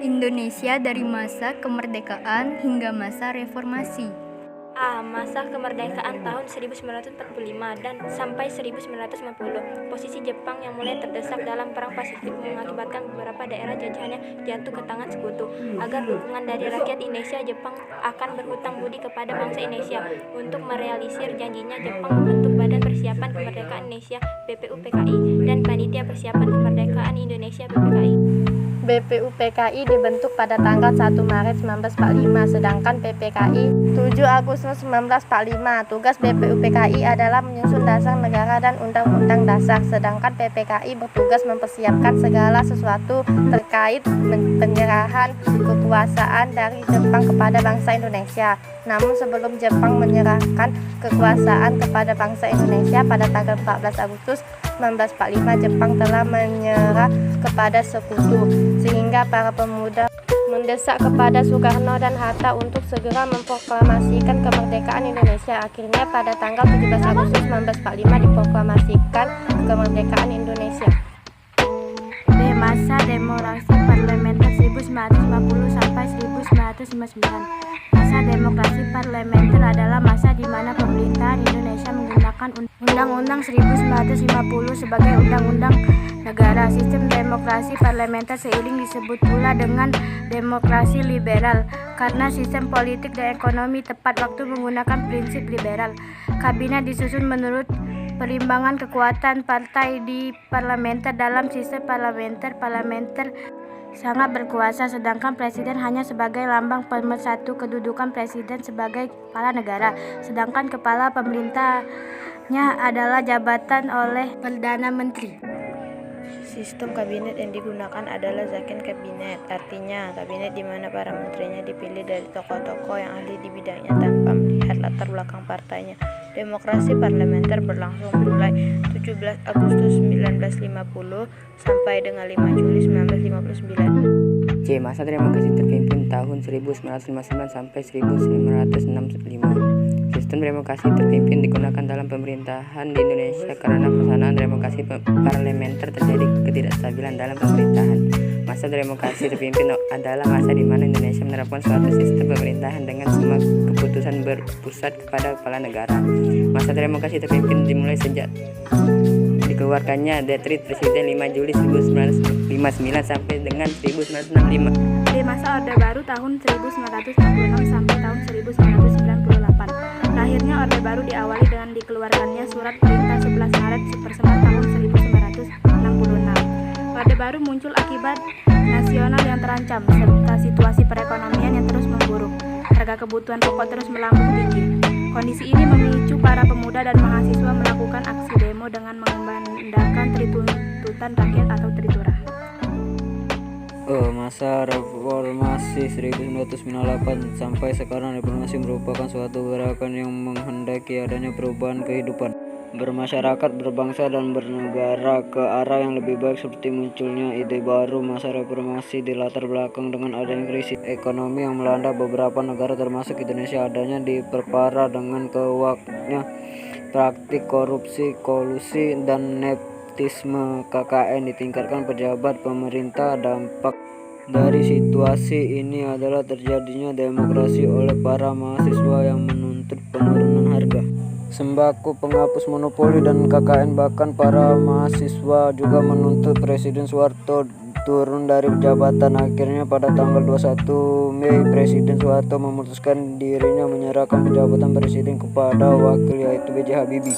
Indonesia dari masa kemerdekaan hingga masa reformasi. A. Masa kemerdekaan tahun 1945 dan sampai 1950. Posisi Jepang yang mulai terdesak dalam Perang Pasifik mengakibatkan beberapa daerah jajahannya jatuh ke tangan sekutu. Agar dukungan dari rakyat Indonesia, Jepang akan berhutang budi kepada bangsa Indonesia. Untuk merealisir janjinya, Jepang membentuk Badan Persiapan Kemerdekaan Indonesia (BPUPKI) dan Panitia Persiapan Kemerdekaan Indonesia (BPKI). BPUPKI dibentuk pada tanggal 1 Maret 1945, sedangkan PPKI 7 Agustus 1945. Tugas BPUPKI adalah menyusun dasar negara dan undang-undang dasar, sedangkan PPKI bertugas mempersiapkan segala sesuatu terkait penyerahan kekuasaan dari Jepang kepada bangsa Indonesia. Namun sebelum Jepang menyerahkan kekuasaan kepada bangsa Indonesia pada tanggal 14 Agustus 1945, Jepang telah menyerah kepada sekutu, sehingga para pemuda mendesak kepada Soekarno dan Hatta untuk segera memproklamasikan kemerdekaan Indonesia. Akhirnya pada tanggal 17 Agustus 1945 diproklamasikan kemerdekaan Indonesia. B. Masa demokrasi parlementer 1950 sampai 1959. Masa demokrasi parlementer adalah masa di mana pemerintahan Indonesia menggunakan Undang-Undang 1950 sebagai undang-undang negara. Sistem demokrasi parlementer seiring disebut pula dengan demokrasi liberal karena sistem politik dan ekonomi tepat waktu menggunakan prinsip liberal. Kabinet disusun menurut perimbangan kekuatan partai di parlementer. Dalam sistem parlementer sangat berkuasa, sedangkan presiden hanya sebagai lambang pemersatu kedudukan presiden sebagai kepala negara, sedangkan kepala pemerintahnya adalah jabatan oleh Perdana Menteri. Sistem kabinet yang digunakan adalah zakon kabinet, artinya kabinet di mana para menterinya dipilih dari tokoh-tokoh yang ahli di bidangnya tanpa melihat latar belakang partainya. Demokrasi parlementer berlangsung mulai 17 Agustus 1950 sampai dengan 5 Juli 1959. C. Masa demokrasi terpimpin tahun 1959 sampai 1965. Sistem demokrasi terpimpin digunakan dalam pemerintahan di Indonesia karena pelaksanaan demokrasi parlementer terjadi ketidakstabilan dalam pemerintahan. Masa demokrasi terpimpin adalah masa di mana Indonesia menerapkan suatu sistem pemerintahan dengan semua keputusan berpusat kepada kepala negara. Masa demokrasi terpimpin dimulai sejak dikeluarkannya Dekret Presiden 5 Juli 1959 sampai dengan 1965. Di masa Orde Baru tahun 1946 sampai tahun 1998. Lahirnya Orde Baru diawali dengan dikeluarkannya Surat Perintah 11 Maret Supersemar tahun 1966. Orde Baru muncul akibat nasional yang terancam serta situasi perekonomian yang terus memburuk. Harga kebutuhan pokok terus melambung tinggi. Kondisi ini memicu para pemuda dan mahasiswa melakukan aksi demo dengan mengumandangkan tuntutan rakyat atau triturah. Masa reformasi 1998 sampai sekarang. Reformasi merupakan suatu gerakan yang menghendaki adanya perubahan kehidupan bermasyarakat, berbangsa, dan bernegara ke arah yang lebih baik, seperti munculnya ide baru. Masa reformasi dilatar belakang dengan adanya krisis ekonomi yang melanda beberapa negara termasuk Indonesia. Adanya diperparah dengan kuatnya praktik korupsi, kolusi, dan nepotisme. KKN ditingkatkan pejabat pemerintah. Dampak dari situasi ini adalah terjadinya demokrasi oleh para mahasiswa yang menuntut penurunan harga sembako, penghapus monopoli dan KKN. Bahkan para mahasiswa juga menuntut Presiden Soeharto turun dari jabatan. Akhirnya pada tanggal 21 Mei Presiden Soeharto memutuskan dirinya menyerahkan jabatan presiden kepada wakil yaitu B.J. Habibie.